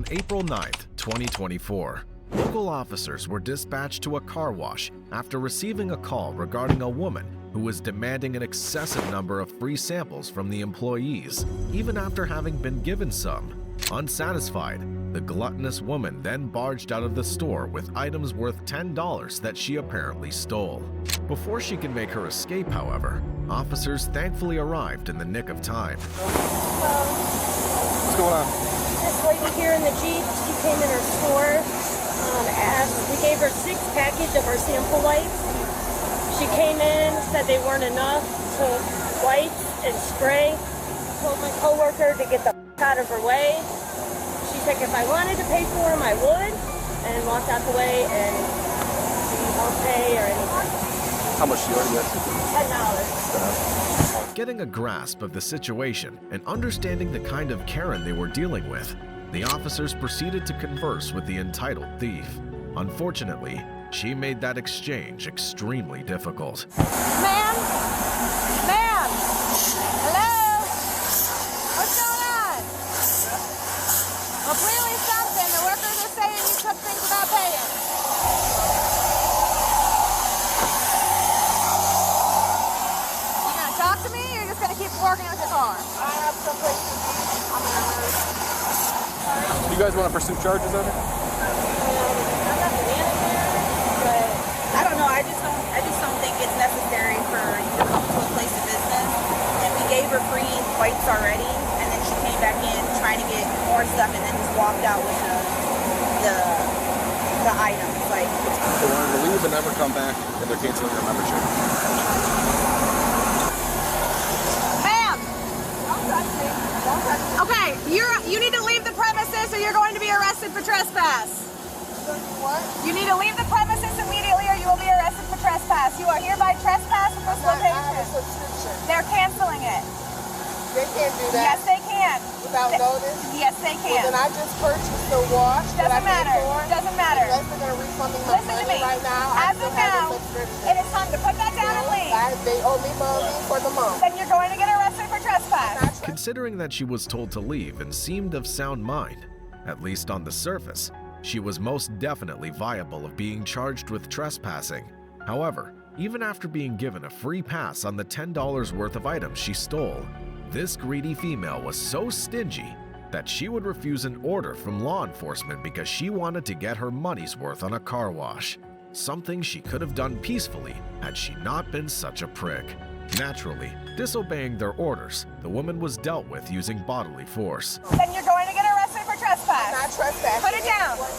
April 9th, 2024. Local officers were dispatched to a car wash after receiving a call regarding a woman who was demanding an excessive number of free samples from the employees, even after having been given some. Unsatisfied, the gluttonous woman then barged out of the store with items worth $10 that she apparently stole. Before she could make her escape, however, officers thankfully arrived in the nick of time. What's going on? This lady here in the Jeep, she came in her store. We gave her 6 packages of our sample wipes. She came in, said they weren't enough, took wipes and spray, told my coworker to get the out of her way. She said if I wanted to pay for them, I would, and walked out the way, and she won't pay or anything. How much do you already $10. Getting a grasp of the situation and understanding the kind of Karen they were dealing with, the officers proceeded to converse with the entitled thief. Unfortunately, she made that exchange extremely difficult. Ma'am? Ma'am? Hello? What's going on? Well, clearly something. The workers are saying you took things without paying. You gonna talk to me, or you're just gonna keep working with your car? I have someplace to be. Do you guys want to pursue charges on it? I'm not the manager, but I don't know. I just don't think it's necessary for you to come to a place of business. And we gave her free wipes already, and then she came back in trying to get more stuff, and then just walked out with the items. Like They wanted to leave and never come back, and they're canceling their membership. Ma'am! don't touch me. Don't touch me. Okay, you need to leave the premises or you're going to be arrested for trespass. What? You need to leave the premises immediately or you will be arrested for trespass. You are hereby trespassed from this location. They're canceling it. They can't do that. Yes, they can. Without notice? Yes, they Well, can. then I just purchased the wash. that I Doesn't paid matter. for. Doesn't matter. Unless they're going to refund me my Listen to money me. right now. I As still of have now, a subscription. it is time to put that down and leave. They owe me money for the month. Then you're going to get arrested for trespass. Considering that she was told to leave and seemed of sound mind, at least on the surface, she was most definitely viable of being charged with trespassing. However, even after being given a free pass on the $10 worth of items she stole, this greedy female was so stingy that she would refuse an order from law enforcement because she wanted to get her money's worth on a car wash, something she could have done peacefully had she not been such a prick. Naturally, disobeying their orders, the woman was dealt with using bodily force. Then you're going to get arrested for trespass. Not trespassing. Put it down. Put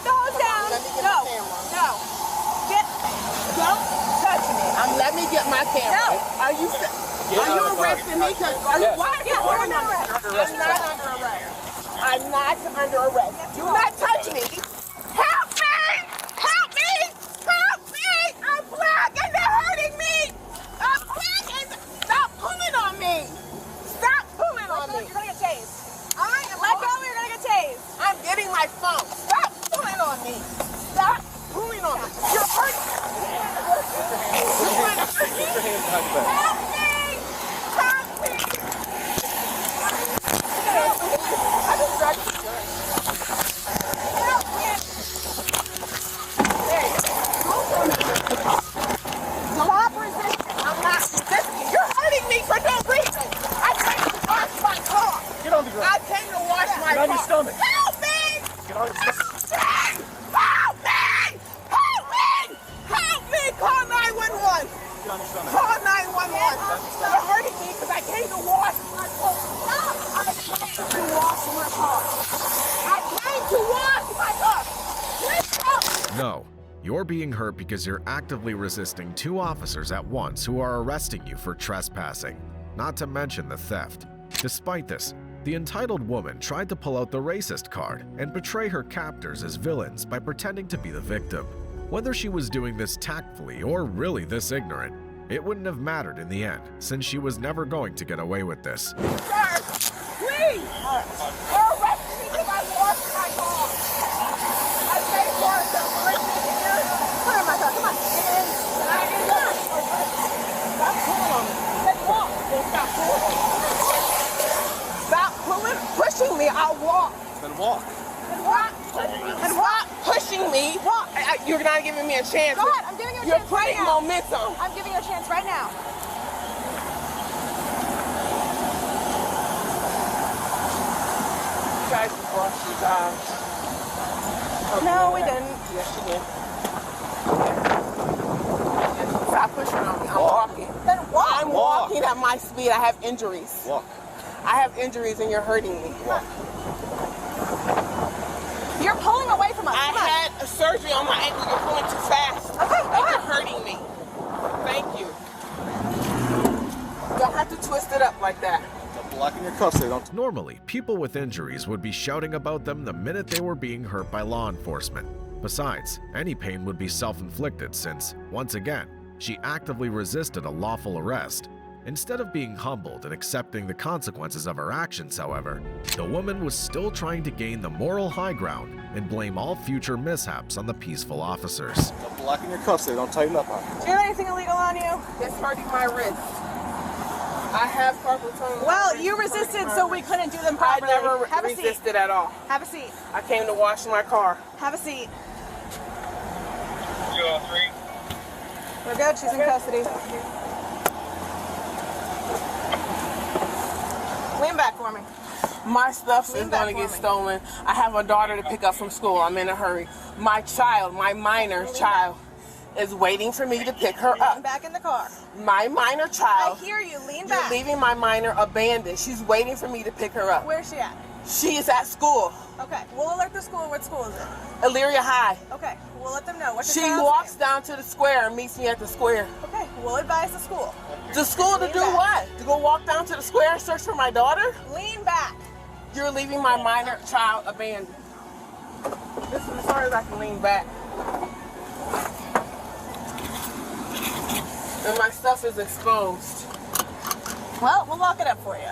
the hose down. Let me get No. my camera. No. Don't touch me. Let me get my camera. No. Are you arresting me? Why are you You're under under arrest? I'm not under arrest. I'm not under arrest. Do not touch me. Help me! Help me! Help me! I'm black and they're hurting me! I'm black and stop pulling on me! Stop pulling on me! You're going to get tased. I am Let go or you're going to get tased. I'm getting my phone. Stop pulling on me. Stop pulling on me. You're hurting me. Put your hands behind your back. Help me! Help me! I just dragged you. Help me! There you go. Stop resisting. I'm not resisting. You're hurting me for no reason. I came to wash my car. Get on the ground. I came to wash my Get on car. your stomach. Help me! Get on your stomach. Help me! Help me! Help me! Call 911. Get on your stomach. Call 911. You're hurting me because I came to wash my car. I came to wash my car. I came to wash my car. Please help me. No, you're being hurt because you're actively resisting 2 officers at once who are arresting you for trespassing, not to mention the theft. Despite this, the entitled woman tried to pull out the racist card and portray her captors as villains by pretending to be the victim. Whether she was doing this tactfully or really this ignorant, it wouldn't have mattered in the end, since she was never going to get away with this. Sir, please. You're arresting me because I washed my car. I paid for it. Sir. Put it in my car. Come on. Stop pulling on me. Let's walk. Stop pulling on me. Stop pulling, pushing me. I'll walk. Then walk. Then walk. Then walk. Pushing me. Walk. You're not giving me a chance. Go ahead, I'm giving you a You're chance right putting now. momentum. I'm giving you a chance right now. You guys brought you guys. No, we didn't. Yes, you did. Stop pushing on me. I'm walking. Then walk. I'm walking at my speed. I have injuries. Walk. I have injuries and you're hurting me. Walk. You're pulling away from us. I Come on. had a surgery on my ankle. You're pulling too fast. Okay, go And you're ahead. hurting me. Thank you. You don't have to twist it up like that. Stop blocking your cuffs. They don't. Normally, people with injuries would be shouting about them the minute they were being hurt by law enforcement. Besides, any pain would be self-inflicted since, once again, she actively resisted a lawful arrest. Instead of being humbled and accepting the consequences of her actions, however, the woman was still trying to gain the moral high ground and blame all future mishaps on the peaceful officers. Stop blocking your cuffs. They don't tighten up on you. Do you have anything illegal on you? It's hurting my wrist. I have carpal tunnel. Well, you resisted, so we couldn't do them I properly. never Have a seat. resisted at all. Have a seat. I came to wash my car. Have a seat. 203. We're good. She's in custody. Lean back for me. My stuff Lean is back going to for get me. stolen. I have a daughter to pick up from school. I'm in a hurry. My child, my minor child, is waiting for me to pick her Lean up. back in the car. My minor I child, hear you. Lean you're back. leaving my minor abandoned. She's waiting for me to pick her up. Where's she at? She is at school, Okay. We'll alert the school. What school is it? Elyria High. Okay. We'll let them know. What's She your child's walks name? down to the square and meets me at the square. Okay. We'll advise the school. The school to Lean do back. what? To go walk down to the square and search for my daughter? Lean back. You're leaving my minor child abandoned. This is as far as I can lean back. And my stuff is exposed. Well, we'll lock it up for you.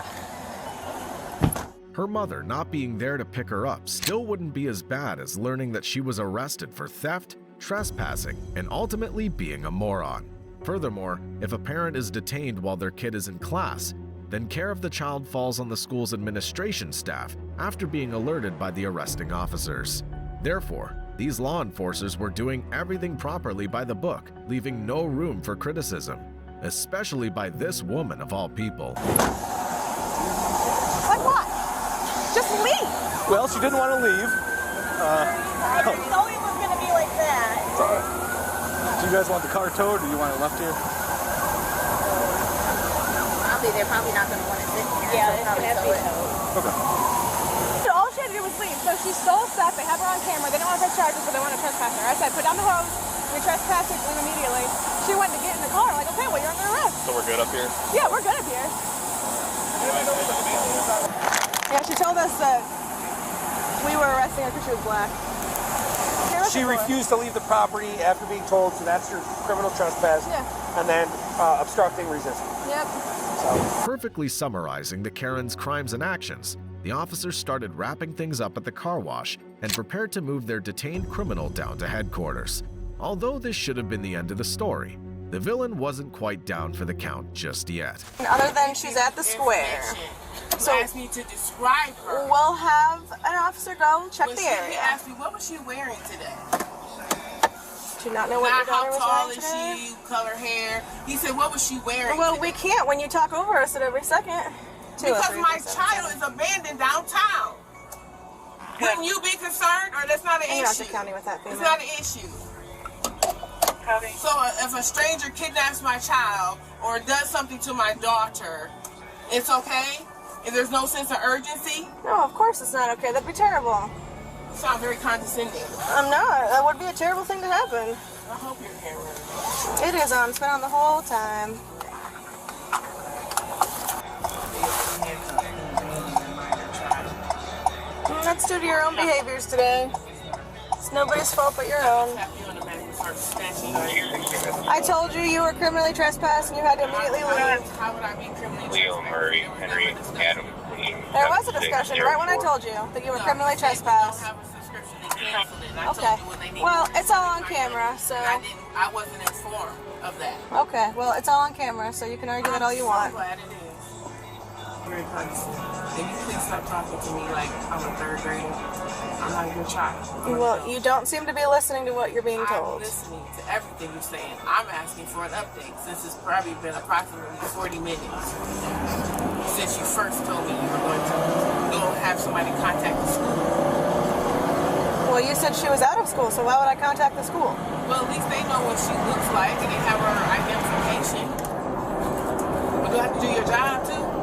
Her mother not being there to pick her up still wouldn't be as bad as learning that she was arrested for theft, trespassing, and ultimately being a moron. Furthermore, if a parent is detained while their kid is in class, then care of the child falls on the school's administration staff after being alerted by the arresting officers. Therefore, these law enforcers were doing everything properly by the book, leaving no room for criticism, especially by this woman of all people. Like what? Just leave. Well, she didn't want to leave. I didn't know it was going to be like that. Do you guys want the car towed, or do you want it left here? Probably they're probably not going to want to sit here. Yeah, so it's probably going to have to be tow it. towed. Okay. All she had to do was leave. So she stole stuff. They have her on camera. They don't want to press charges, but they want to trespass her. I said, put down the hose. We trespassed her, leave immediately. She went to get in the car. I'm like, okay, well, you're under arrest. So we're good up here? Yeah, we're good up here. Yeah, she told us that we were arresting her because she was black. She refused to leave the property after being told, so that's your criminal trespass. Yeah. And then obstructing resistance. Yep. Perfectly summarizing the Karen's crimes and actions, the officers started wrapping things up at the car wash and prepared to move their detained criminal down to headquarters. Although this should have been the end of the story, the villain wasn't quite down for the count just yet. Other than she's at the square. So asked me to describe her. We'll have an officer go check When the she area. asked me, what was she wearing today? Do you not know what your daughter How was tall wearing is today? she? Color hair? He said, what was she wearing Well, today? we can't when you talk over us at every second. Because my child is abandoned downtown. Wouldn't you be concerned, or that's not an And you're not issue? the county with that It's female. not an issue. So if a stranger kidnaps my child or does something to my daughter, it's okay? If there's no sense of urgency? No, of course it's not okay. That'd be terrible. You sound very condescending. I'm not. That would be a terrible thing to happen. I hope your camera. It is on. It's been on the whole time. That's due to your own behaviors today. It's nobody's fault but your own. I told you you were criminally trespassed and you had to immediately leave. How would I be criminally Leo, Murray, Henry, Adam, Queen. There was a discussion right when I told you that you were criminally trespassed. have a subscription and cancel it. I Okay. told you when they needed Well, to it's all on cancel it. camera, so. I wasn't informed of that. Okay, well, it's all on camera, so you can argue that all you I'm want. so glad it is. very courteous. If you please stop talking to me like I'm a third grader. I'm not your child. Well, you don't seem to be listening to what you're being I'm told. listening to everything you're saying. I'm asking for an update since it's probably been approximately 40 minutes since you first told me you were going to go have somebody contact the school. Well, you said she was out of school, so why would I contact the school? Well, at least they know what she looks like and they have her identification. But do I have to do your job too?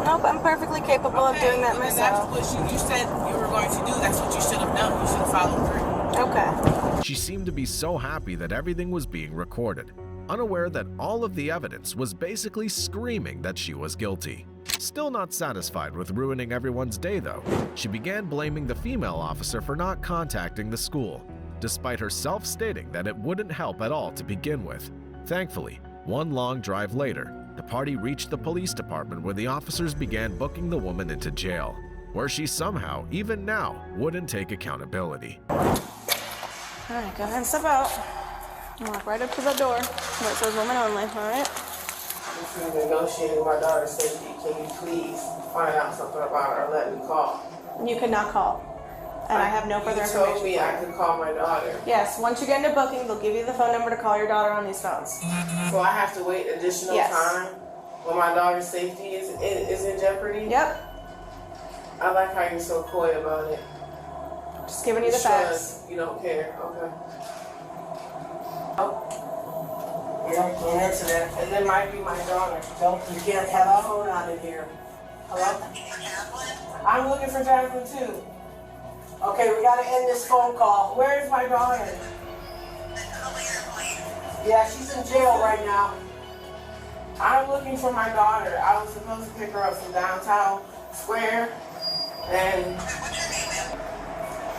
Nope, I'm perfectly capable of doing that myself. That's what you said you were going to do. That's what you should have done. You should have followed through. Okay. She seemed to be so happy that everything was being recorded, unaware that all of the evidence was basically screaming that she was guilty. Still not satisfied with ruining everyone's day though, she began blaming the female officer for not contacting the school, despite herself stating that it wouldn't help at all to begin with. Thankfully, one long drive later, the party reached the police department where the officers began booking the woman into jail, where she somehow, even now, wouldn't take accountability. Alright, go ahead and step out. And walk right up to the door where it says women only, alright? If you're negotiating with my daughter's safety, can you please find out something about her or let me call? You cannot call. And I have no further You information. told me I could call my daughter. Yes, once you get into booking, they'll give you the phone number to call your daughter on these phones. So I have to wait additional Yes. time when my daughter's safety is in jeopardy? Yep. I like how you're so coy about it. Just giving you the facts. You don't care. Okay. You don't answer that. And it might be my daughter. Don't, you can't have a phone on in here. Hello? I'm looking for Jasmine too. Okay, we gotta end this phone call. Where is my daughter? Yeah, she's in jail right now. I'm looking for my daughter. I was supposed to pick her up from downtown square, and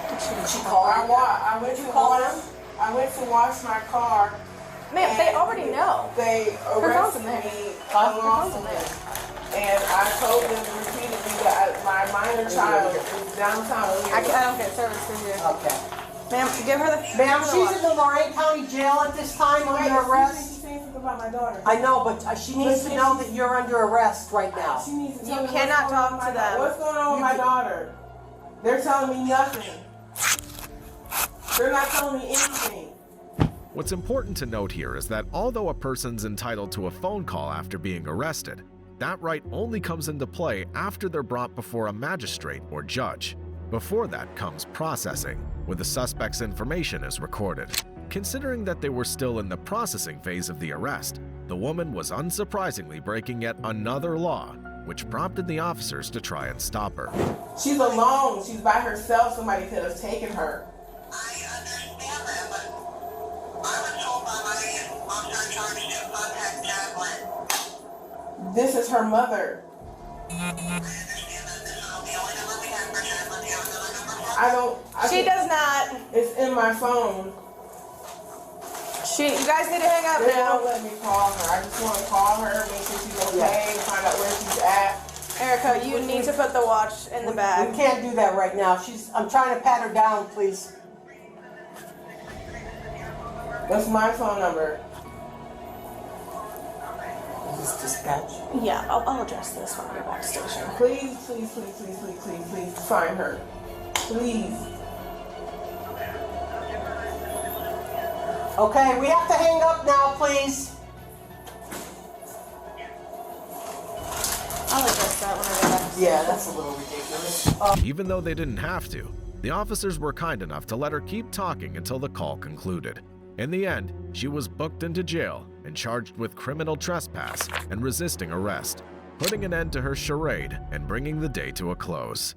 Did she call you? I went to call wash. I went to wash my car. Ma'am, they already know. They Her phone's in arrested there. me Her phone's in unlawfully. there. And I told them repeatedly that my minor child is downtown I here. don't get service through here. Okay. Ma'am, give her the... Ma'am, give her the she's watch. in the Lorain County Jail at this time under arrest. She's saying something about my daughter. I know, but she needs to know that you're under arrest right now. She needs to You tell me cannot what's going on talk with to my daughter. them. What's going on with my daughter? They're telling me nothing. They're not telling me anything. What's important to note here is that although a person's entitled to a phone call after being arrested, that right only comes into play after they're brought before a magistrate or judge. Before that comes processing, where the suspect's information is recorded. Considering that they were still in the processing phase of the arrest, the woman was unsurprisingly breaking yet another law, which prompted the officers to try and stop her. She's alone. She's by herself. Somebody could have taken her. I understand that, but I was told by my officer in charge to contact Jacqueline. This is her mother. I understand that this is the only number we have for Jacqueline. Do you have another number for her? I don't. She does not. It's in my phone. You guys need to hang up They won't now. let me call her. I just want to call her, make sure she's okay, find out where she's at. Erica, you need to put the watch in the bag. We can't do that right now. I'm trying to pat her down, please. That's my phone number. Is this dispatch? Yeah, I'll address this when we're back station. Please, please, please, please, please, please, please find her. Please. Okay, we have to hang up now, please. I'll address that when I get back. Yeah, that's a little ridiculous. Even though they didn't have to, the officers were kind enough to let her keep talking until the call concluded. In the end, she was booked into jail and charged with criminal trespass and resisting arrest, putting an end to her charade and bringing the day to a close.